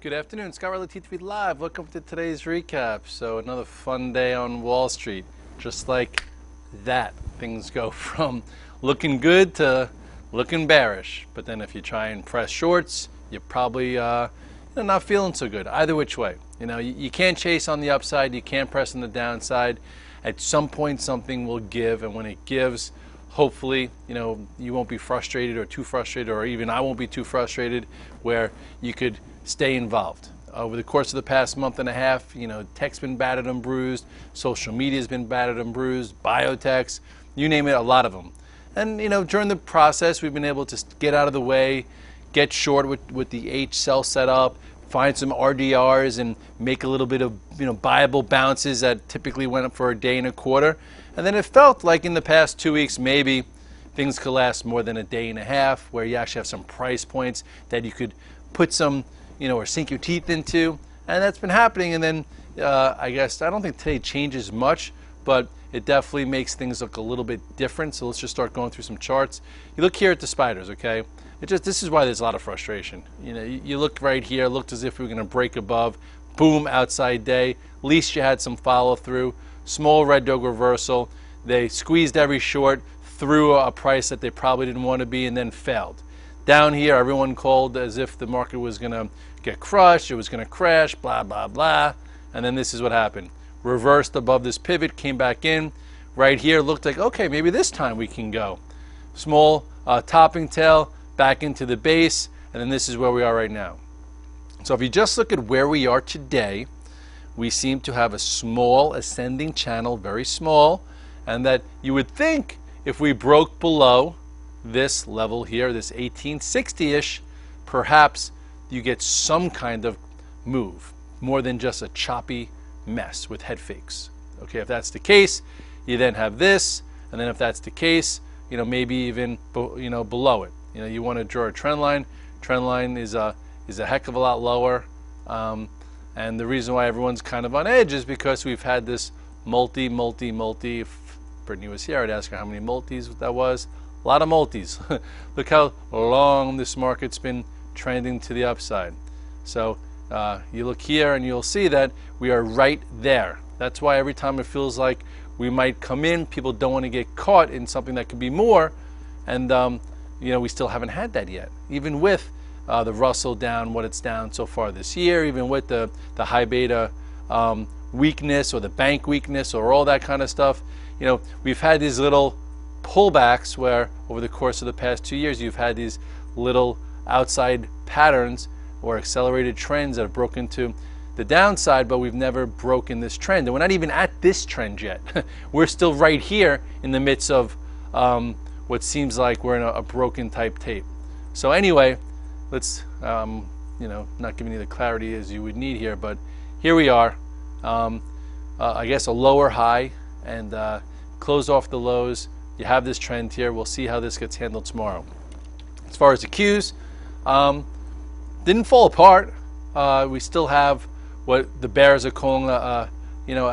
Good afternoon, Scott Redler, T3 Live. Welcome to today's recap. So another fun day on Wall Street. Just like that, things go from looking good to looking bearish. But then if you try and press shorts, you're probably not feeling so good. Either which way. You can't chase on the upside. You can't press on the downside. At some point, something will give, and when it gives, hopefully, you won't be frustrated or too frustrated, or even I won't be too frustrated, where you could stay involved. Over the course of the past month and a half, tech's been battered and bruised, social media's been battered and bruised, biotechs, you name it, a lot of them. And during the process, we've been able to get out of the way, get short with the H cell set up, find some RDRs, and make a little bit of buyable bounces that typically went up for a day and a quarter. And then it felt like in the past 2 weeks, maybe things could last more than a day and a half, where you actually have some price points that you could put some, or sink your teeth into. And that's been happening. And then I don't think today changes much, but it definitely makes things look a little bit different. So let's just start going through some charts. You look here at the spiders, okay? This is why there's a lot of frustration. You look right here, looked as if we were going to break above, boom, outside day. At least you had some follow through. Small red dog reversal. They squeezed every short through a price that they probably didn't want to be, and then failed. Down here, everyone called as if the market was going to get crushed, it was going to crash, blah, blah, blah. And then this is what happened. Reversed above this pivot, came back in. Right here, looked like, okay, maybe this time we can go. Small topping tail, back into the base, and then this is where we are right now. So if you just look at where we are today, we seem to have a small ascending channel, very small, and that you would think if we broke below this level here, this 1860-ish, perhaps you get some kind of move, more than just a choppy mess with head fakes. Okay, if that's the case, you then have this, and then if that's the case, maybe even below it. You want to draw a trend line. Trend line is a heck of a lot lower. And the reason why everyone's kind of on edge is because we've had this multi. If Brittany was here, I'd ask her how many multis that was. A lot of multis. Look how long this market's been trending to the upside. So you look here and you'll see that we are right there. That's why every time it feels like we might come in, people don't want to get caught in something that could be more. And we still haven't had that yet. Even with the Russell down, what it's down so far this year, even with the high beta weakness or the bank weakness or all that kind of stuff, we've had these little pullbacks where over the course of the past 2 years, you've had these little outside patterns or accelerated trends that have broken to the downside, but we've never broken this trend. And we're not even at this trend yet. We're still right here in the midst of what seems like we're in a broken type tape. So anyway, let's, not giving you the clarity as you would need here, but here we are. I guess a lower high and close off the lows. You have this trend here. We'll see how this gets handled tomorrow. As far as the Qs, didn't fall apart. We still have what the bears are calling a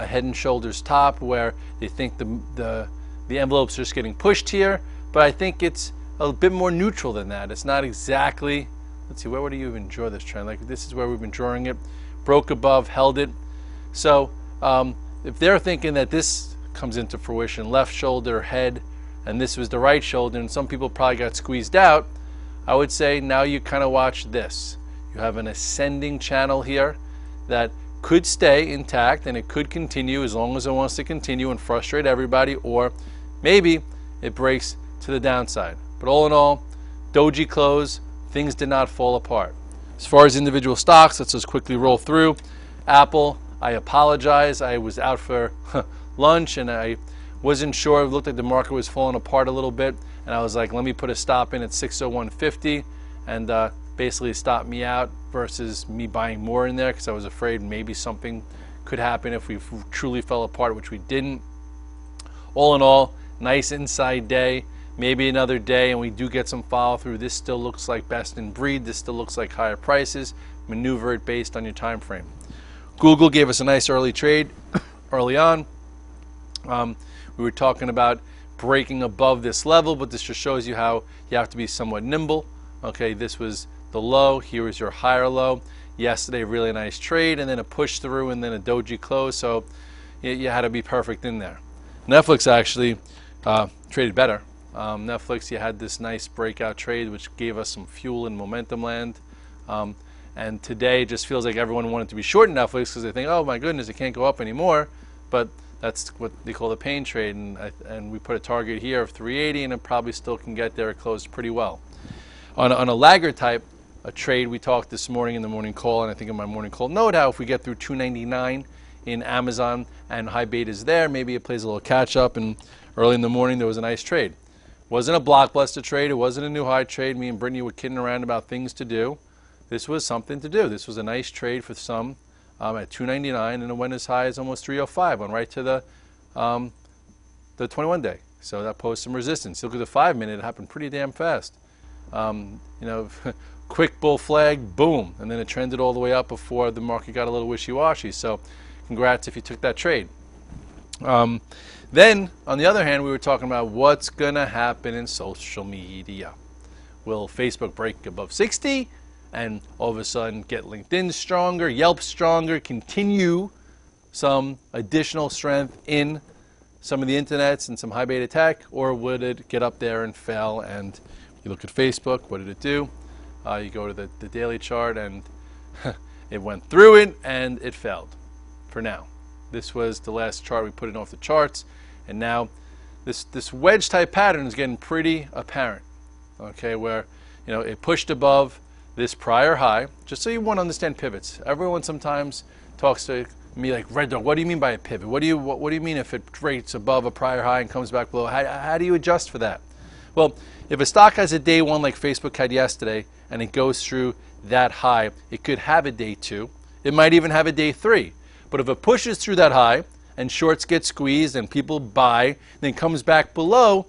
head and shoulders top, where they think the envelope's just getting pushed here. But I think it's a bit more neutral than that. It's not exactly. Let's see, where would you even draw this trend? Like this is where we've been drawing it. Broke above, held it. So if they're thinking that this comes into fruition, left shoulder, head, and this was the right shoulder, and some people probably got squeezed out, I would say now you kind of watch this. You have an ascending channel here that could stay intact, and it could continue as long as it wants to continue and frustrate everybody, or maybe it breaks to the downside. But all in all, doji close, things did not fall apart. As far as individual stocks, let's just quickly roll through. Apple, I apologize. I was out for lunch and I wasn't sure. It looked like the market was falling apart a little bit, and I was like, let me put a stop in at 601.50 and basically stop me out versus me buying more in there, because I was afraid maybe something could happen if we truly fell apart, which we didn't. All in all, nice inside day. Maybe another day and we do get some follow through. This still looks like best in breed. This still looks like higher prices. Maneuver it based on your time frame. Google gave us a nice early trade early on. We were talking about breaking above this level, but this just shows you how you have to be somewhat nimble. Okay, this was the low. Here is your higher low. Yesterday, really nice trade, and then a push through, and then a doji close. So you had to be perfect in there. Netflix actually traded better. Netflix, you had this nice breakout trade, which gave us some fuel in momentum land. And today, it just feels like everyone wanted to be short in Netflix because they think, oh my goodness, it can't go up anymore. But that's what they call the pain trade, and we put a target here of 380, and it probably still can get there. It closed pretty well. On a laggard type, a trade we talked this morning in the morning call, and I think in my morning call note, how if we get through 299 in Amazon and high betas there, maybe it plays a little catch up, and early in the morning there was a nice trade. Wasn't a blockbuster trade, it wasn't a new high trade. Me and Brittany were kidding around about things to do. This was something to do. This was a nice trade for some at 299, and it went as high as almost 305, went right to the 21 day. So that posed some resistance. Look at the 5 minute, it happened pretty damn fast. Quick bull flag, boom, and then it trended all the way up before the market got a little wishy-washy. So congrats if you took that trade. Then, on the other hand, we were talking about what's going to happen in social media. Will Facebook break above 60 and all of a sudden get LinkedIn stronger, Yelp stronger, continue some additional strength in some of the internets and some high beta tech, or would it get up there and fail? And you look at Facebook, what did it do? You go to the daily chart, and it went through it and it failed for now. This was the last chart we put it off the charts, and now this wedge type pattern is getting pretty apparent. Okay, where it pushed above this prior high. Just so you want to understand pivots, everyone sometimes talks to me like, Redler, what do you mean by a pivot? What do you mean if it breaks above a prior high and comes back below? How do you adjust for that? Well, if a stock has a day one like Facebook had yesterday, and it goes through that high, it could have a day two. It might even have a day three. But if it pushes through that high and shorts get squeezed and people buy, then comes back below,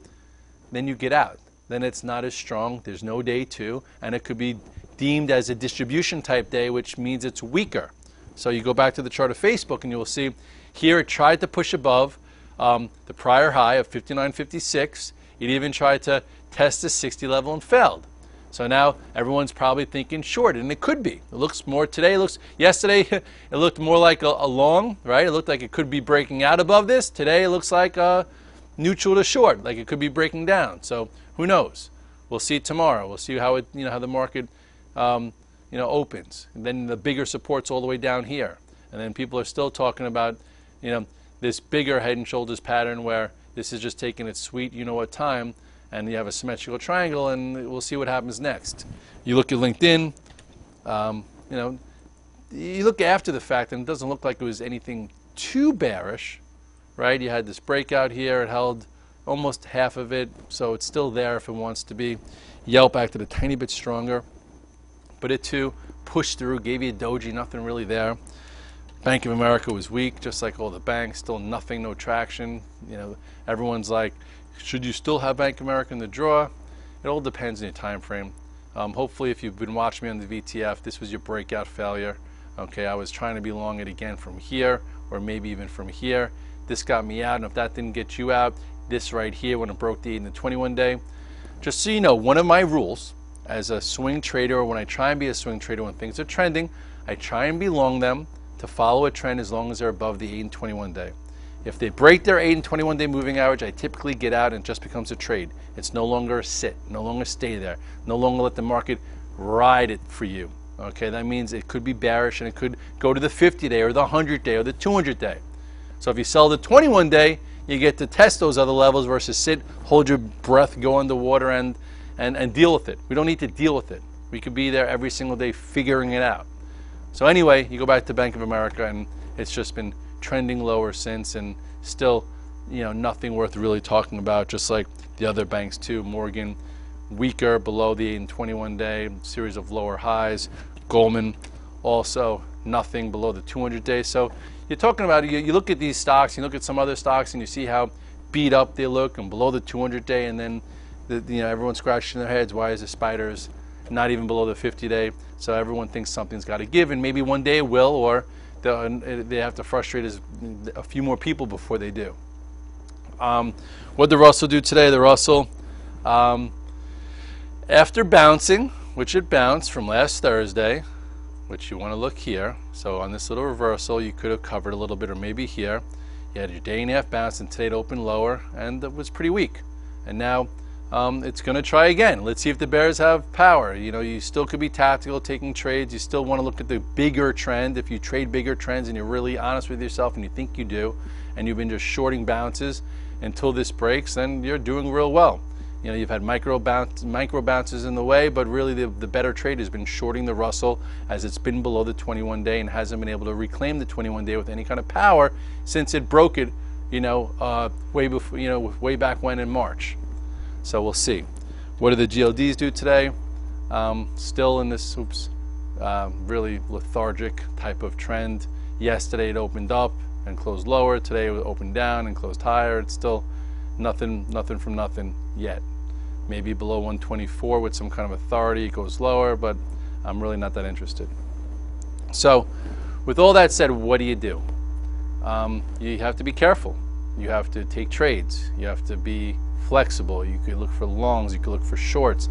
then you get out. Then it's not as strong. There's no day two, and it could be deemed as a distribution type day, which means it's weaker. So you go back to the chart of Facebook, and you will see here it tried to push above the prior high of 59.56. It even tried to test the 60 level and failed. So now everyone's probably thinking short, and it could be. It looks more today. Yesterday it looked more like a long, right? It looked like it could be breaking out above this. Today it looks like neutral to short, like it could be breaking down. So who knows? We'll see tomorrow. We'll see how how the market opens. And then the bigger supports all the way down here, and then people are still talking about this bigger head and shoulders pattern where this is just taking its sweet what time. And you have a symmetrical triangle, and we'll see what happens next. You look at LinkedIn, you look after the fact, and it doesn't look like it was anything too bearish, right? You had this breakout here. It held almost half of it, so it's still there if it wants to be. Yelp acted a tiny bit stronger, but it too pushed through, gave you a doji, nothing really there. Bank of America was weak, just like all the banks, still nothing, no traction. Everyone's like, should you still have Bank of America in the draw? It all depends on your time frame. Hopefully, if you've been watching me on the VTF, this was your breakout failure. Okay, I was trying to be long it again from here, or maybe even from here. This got me out, and if that didn't get you out, this right here when it broke the 8 and the 21 day. Just so you know, one of my rules as a swing trader, or when I try and be a swing trader when things are trending, I try and be long them to follow a trend as long as they're above the 8 and 21 day. If they break their 8 and 21 day moving average, I typically get out, and it just becomes a trade. It's no longer a sit, no longer stay there, no longer let the market ride it for you. Okay, that means it could be bearish, and it could go to the 50 day or the 100 day or the 200 day. So if you sell the 21 day, you get to test those other levels versus sit, hold your breath, go underwater, and deal with it. We don't need to deal with it. We could be there every single day figuring it out. So anyway, you go back to Bank of America, and it's just been trending lower since, and still nothing worth really talking about, just like the other banks too. Morgan weaker, below the 8 and 21 day, series of lower highs. Goldman also nothing below the 200 day. So you're talking about, you look at these stocks, you look at some other stocks, and you see how beat up they look and below the 200 day, and then everyone's scratching their heads, why is the spiders not even below the 50 day? So everyone thinks something's got to give, and maybe one day it will, or they have to frustrate a few more people before they do. What did the Russell do today? The Russell, after bouncing, which it bounced from last Thursday, which you want to look here. So on this little reversal, you could have covered a little bit, or maybe here. You had your day and a half bounce, and today it opened lower, and it was pretty weak. And now it's going to try again. Let's see if the bears have power. You know, you still could be tactical, taking trades. You still want to look at the bigger trend. If you trade bigger trends and you're really honest with yourself and you think you do, and you've been just shorting bounces until this breaks, then you're doing real well. You know, you've had micro bounces in the way, but really the better trade has been shorting the Russell as it's been below the 21-day and hasn't been able to reclaim the 21-day with any kind of power since it broke it, you know, way before, you know, way back when in March. So we'll see. What do the GLDs do today? Still in this really lethargic type of trend. Yesterday it opened up and closed lower. Today it opened down and closed higher. It's still nothing from nothing yet. Maybe below 124 with some kind of authority, it goes lower, but I'm really not that interested. So with all that said, what do? You have to be careful. You have to take trades. You have to be flexible. You could look for longs, you could look for shorts.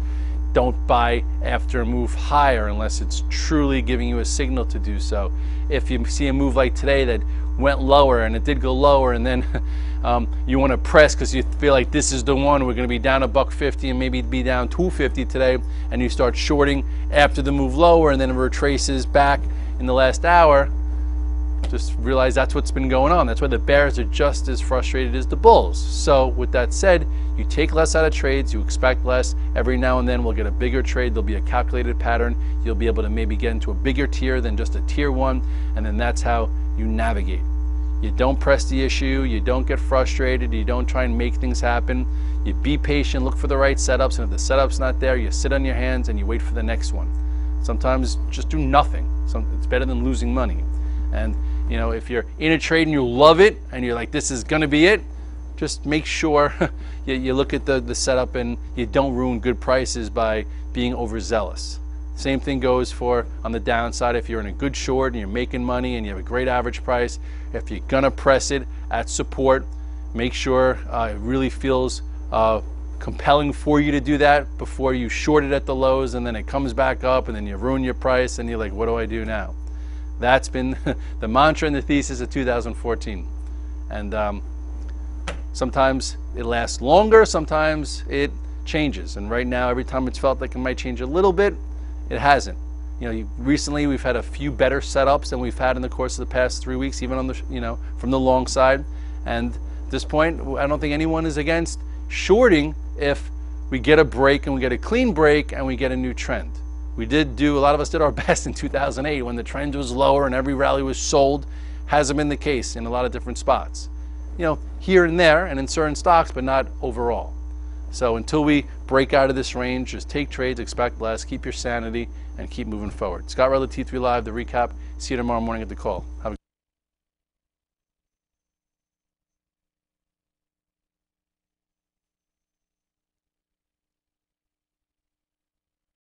Don't buy after a move higher unless it's truly giving you a signal to do so. If you see a move like today that went lower and it did go lower, and then you want to press because you feel like this is the one, we're going to be down $1.50 and maybe be down $2.50 today, and you start shorting after the move lower and then it retraces back in the last hour, just realize that's what's been going on. That's why the bears are just as frustrated as the bulls. So with that said, you take less out of trades, you expect less. Every now and then we'll get a bigger trade. There'll be a calculated pattern. You'll be able to maybe get into a bigger tier than just a tier one, and then that's how you navigate. You don't press the issue, you don't get frustrated, you don't try and make things happen. You be patient, look for the right setups, and if the setup's not there, you sit on your hands and you wait for the next one. Sometimes just do nothing. It's better than losing money. And you know, if you're in a trade and you love it and you're like, this is gonna be it, just make sure you look at the setup and you don't ruin good prices by being overzealous. Same thing goes for on the downside. If you're in a good short and you're making money and you have a great average price, if you're gonna press it at support, make sure it really feels compelling for you to do that before you short it at the lows, and then it comes back up and then you ruin your price and you're like, what do I do now? That's been the mantra and the thesis of 2014. And sometimes it lasts longer, sometimes it changes. And right now, every time it's felt like it might change a little bit, it hasn't. You know, recently we've had a few better setups than we've had in the course of the past 3 weeks, even on the, you know, from the long side. And at this point, I don't think anyone is against shorting if we get a break and we get a clean break and we get a new trend. A lot of us did our best in 2008 when the trend was lower and every rally was sold. Hasn't been the case in a lot of different spots. You know, here and there and in certain stocks, but not overall. So until we break out of this range, just take trades, expect less, keep your sanity, and keep moving forward. Scott Redler, T3 Live, the recap. See you tomorrow morning at the call. Have a